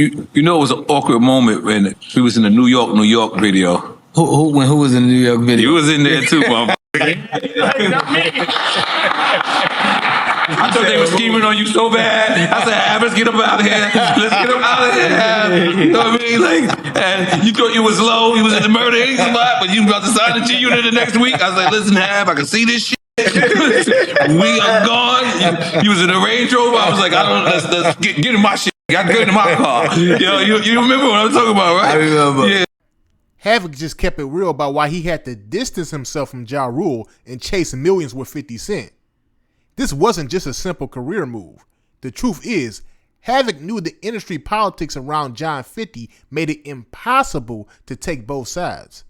You know, it was an awkward moment when we was in the New York video. Who was in the New York video? You was in there too, motherfucker. I thought they were scheming on you so bad. I said, let's get up out of here. Let's get up out of here. You know what I mean? Like, and you thought you was low. You was in the murder Inc. spot, but you about to sign the G unit the next week. I was like, listen, Havoc, I can see this shit. We are gone. You was in a Range Rover. I was like, let's get in my shit. I get in my car. You remember what I'm talking about, right? I remember. Yeah. Havoc just kept it real about why he had to distance himself from Ja Rule and chase millions with 50 Cent. This wasn't just a simple career move. The truth is, Havoc knew the industry politics around Ja and 50 made it impossible to take both sides.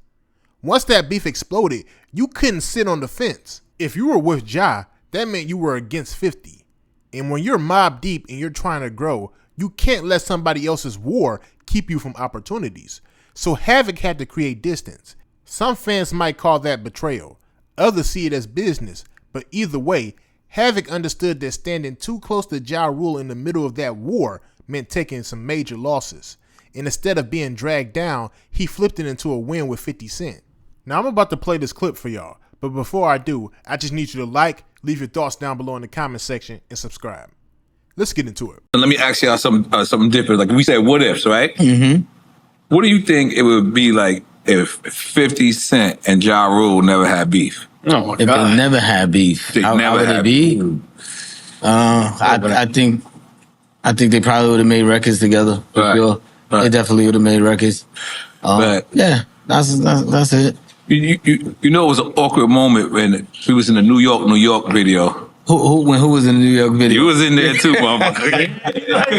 Once that beef exploded, you couldn't sit on the fence. If you were with Ja, that meant you were against 50. And when you're mob deep and you're trying to grow, you can't let somebody else's war keep you from opportunities. So Havoc had to create distance. Some fans might call that betrayal. Others see it as business. But either way, Havoc understood that standing too close to Ja Rule in the middle of that war meant taking some major losses. And instead of being dragged down, he flipped it into a win with 50 Cent. Now I'm about to play this clip for y'all. But before I do, I just need you to like, leave your thoughts down below in the comment section, and subscribe. Let's get into it. Let me ask y'all something different. Like we said, what ifs, right? Mm-hmm. What do you think it would be like if 50 Cent and Ja Rule never had beef? Oh my If God. they never had beef, how would it be? I think they probably would have made records together. For sure. They definitely would have made records. Yeah, that's it. You know, it was an awkward moment when we was in the New York video. Who was in the New York video? You was in there too, motherfucker.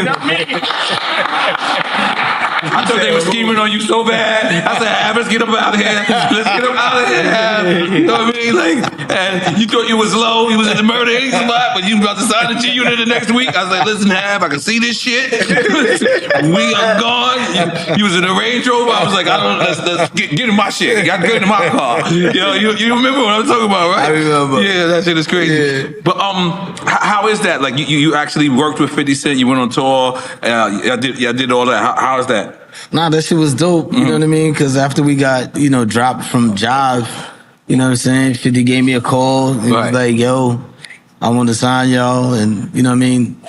Not me. I thought they were scheming on you so bad. I said, let's get up out of here. Let's get up out of here. You know what I mean? Like, and you thought you was low. You was in the murder Inc. spot, but you about to sign the G unit the next week. I was like, listen, Havoc, I can see this shit. We are gone. You was in a Range Rover. I was like, let's get in my shit. I get in my car. You remember what I'm talking about, right? I remember. Yeah, that shit is crazy. Yeah. But how is that? Like, you actually worked with 50 Cent. You went on tour. I did all that. How is that? Nah, that shit was dope. You know what I mean? Because after we got, dropped from Jive, you know what I'm saying? 50 gave me a call. And was like, yo, I want to sign y'all. And you know what I mean?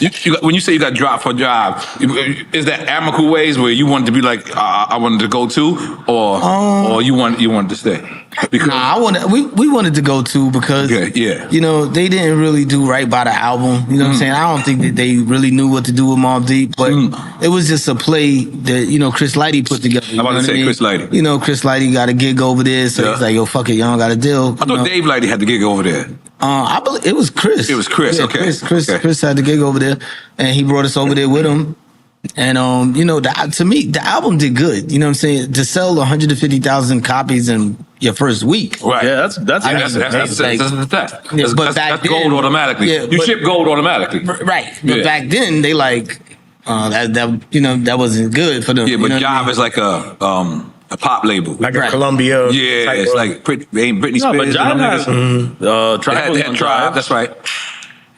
When you say you got dropped for Jive, is that amicable ways where you wanted to be like, I wanted to go too? Or you wanted to stay? Because we wanted to go too because they didn't really do right by the album. You know what I'm saying? I don't think that they really knew what to do with Mobb Deep, but it was just a play that Chris Lighty put together. I'm about to say Chris Lighty. Chris Lighty got a gig over there, so he's like, yo, fuck it, y'all don't got a deal. I thought Dave Lighty had the gig over there. I believe it was Chris. It was Chris. Yeah, okay. Chris had the gig over there, and he brought us over there with him. And to me, the album did good. You know what I'm saying? To sell 150,000 copies in your first week. Right. Yeah, that's the fact. Yeah, but that's gold automatically. Yeah, you ship gold automatically. Right. But back then they that wasn't good for them. Yeah, but Jive is like a pop label. like a Columbia. Yeah, it's like Britney Spears. No, but Jive has Tribe. That's right.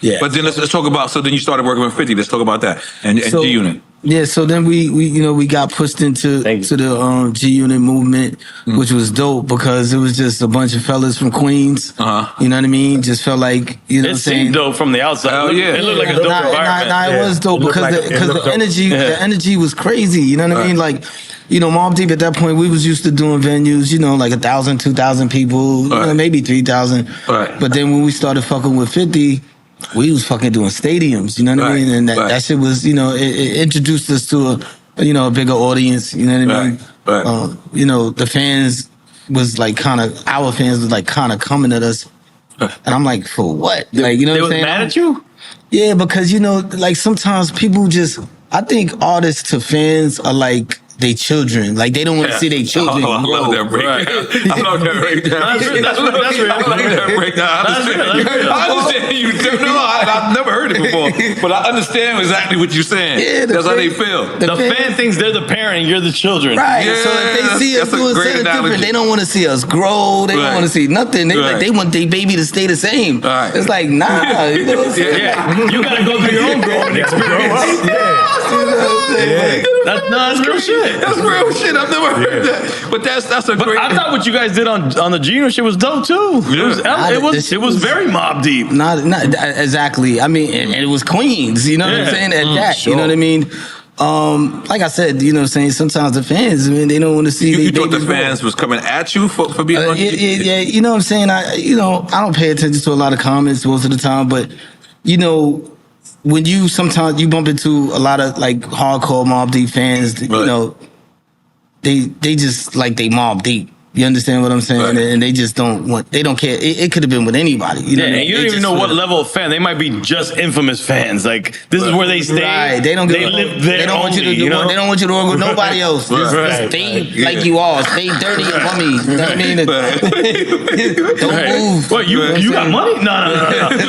Yeah. But then let's talk about. So then you started working with 50. Let's talk about that and G Unit. Yeah, so then we got pushed into the G Unit movement, which was dope because it was just a bunch of fellas from Queens. You know what I mean? Just felt like it seemed dope from the outside. Hell yeah. It looked like a dope environment. It was dope because the energy was crazy. You know what I mean? Like, Mobb Deep at that point, we was used to doing venues, like 1,000, 2,000 people, maybe 3,000. But then when we started fucking with 50. We was fucking doing stadiums, you know what I mean? And that shit was, it introduced us to a bigger audience, you know what I mean? The fans was like our fans was like kind of coming at us. And I'm like, for what? Like, you know what I'm saying? They was mad at you? Yeah, because, like sometimes people I think artists to fans are like, they children. Like, they don't want to see their children grow. I love that breakdown. I love that breakdown. That's real. I like that breakdown. I understand you. No, I've never heard it before. But I understand exactly what you're saying. Yeah, that's how they feel. The fan thinks they're the parent, you're the children. Right. Yeah, so if they see us doing something different, they don't want to see us grow. They don't want to see nothing. They want their baby to stay the same. It's like, nah. You know what I'm saying? Yeah. You got to go through your own growing experience. Yeah. saying? That's real shit. That's real shit. I've never heard that. But that's a great. I thought what you guys did on the Gino shit was dope too. It was very Mob Deep. Not exactly. I mean, and it was Queens. You know what I'm saying? At that, sure. you know what I mean? Like I said, you know what I'm saying? Sometimes the fans, I mean, they don't want to see. You thought the fans was coming at you for being on yeah, you know what I'm saying? I don't pay attention to a lot of comments most of the time, but you know, when sometimes you bump into a lot of like hardcore Mob Deep fans, you know, they just like they Mob Deep. You understand what I'm saying? Right. And they just they don't care. It could have been with anybody. You know what I mean? You don't even know what level of fan. They might be just infamous fans. Like, this is where they stay. Right. They live there. They don't want you to do, they don't want you to work with nobody else. Just stay like you are. Stay dirty and bummy. You know what I mean? Don't move. What, you got money? No.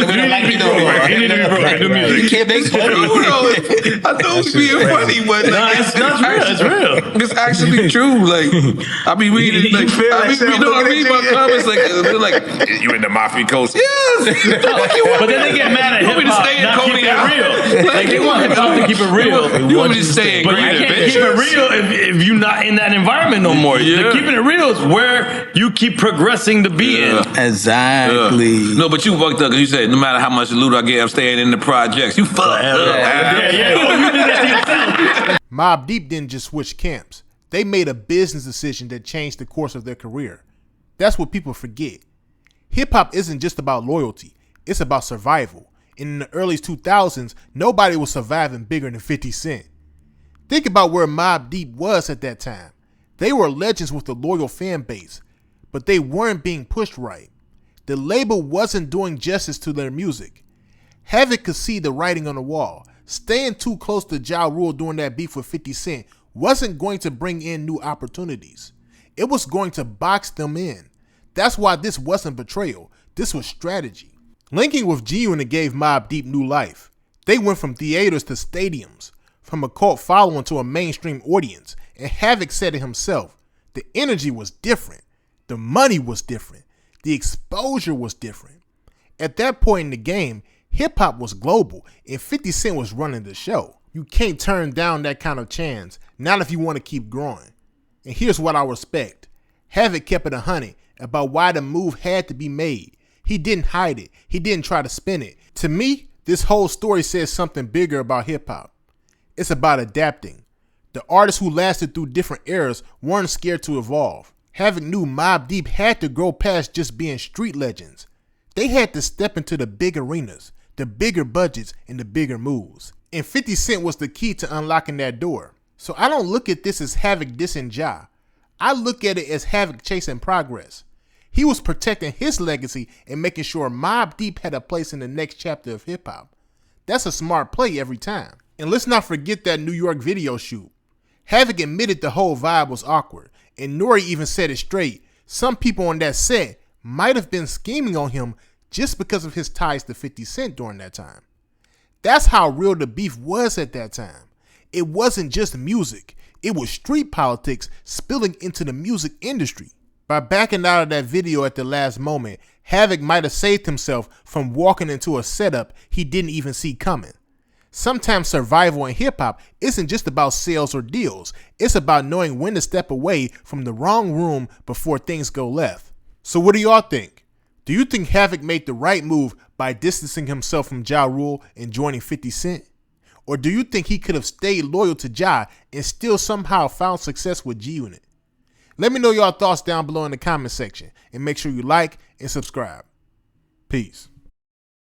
We don't like you no more. You need to be broke. Do music. You can't make fun of me. I know it's being funny, but it's real. It's real. It's actually true. Like, I be reading, like, I read my comments like, they're like, you in the Mafia Coast? Yes. But then they get mad at hip hop not keeping it real. Like, they want hip hop to keep it real. You want me to stay in But you can't keep it real if you're not in that environment no more. Yeah. Keeping it real is where you keep progressing to be in. Exactly. No, but you fucked up because you said no matter how much loot I get, I'm staying in the projects. You fucked up. Yeah. Mobb Deep didn't just switch camps. They made a business decision that changed the course of their career. That's what people forget. Hip-hop isn't just about loyalty. It's about survival. And in the early 2000s, nobody was surviving bigger than 50 Cent. Think about where Mobb Deep was at that time. They were legends with a loyal fan base, but they weren't being pushed right. The label wasn't doing justice to their music. Havoc could see the writing on the wall. Staying too close to Ja Rule during that beef with 50 Cent wasn't going to bring in new opportunities. It was going to box them in. That's why this wasn't betrayal. This was strategy. Linking with G-Unit gave Mobb Deep new life. They went from theaters to stadiums, from a cult following to a mainstream audience, and Havoc said it himself. The energy was different. The money was different. The exposure was different. At that point in the game, hip-hop was global, and 50 Cent was running the show. You can't turn down that kind of chance, not if you want to keep growing. And here's what I respect. Havoc kept it 100 about why the move had to be made. He didn't hide it. He didn't try to spin it. To me, this whole story says something bigger about hip-hop. It's about adapting. The artists who lasted through different eras weren't scared to evolve. Havoc knew Mobb Deep had to grow past just being street legends. They had to step into the big arenas, the bigger budgets, and the bigger moves. And 50 Cent was the key to unlocking that door. So I don't look at this as Havoc dissing Ja. I look at it as Havoc chasing progress. He was protecting his legacy and making sure Mobb Deep had a place in the next chapter of hip-hop. That's a smart play every time. And let's not forget that New York video shoot. Havoc admitted the whole vibe was awkward, and Nori even said it straight. Some people on that set might have been scheming on him just because of his ties to 50 Cent during that time. That's how real the beef was at that time. It wasn't just music. It was street politics spilling into the music industry. By backing out of that video at the last moment, Havoc might have saved himself from walking into a setup he didn't even see coming. Sometimes survival in hip-hop isn't just about sales or deals. It's about knowing when to step away from the wrong room before things go left. So what do y'all think? Do you think Havoc made the right move by distancing himself from Ja Rule and joining 50 Cent? Or do you think he could have stayed loyal to Ja and still somehow found success with G-Unit? Let me know y'all thoughts down below in the comment section, and make sure you like and subscribe. Peace.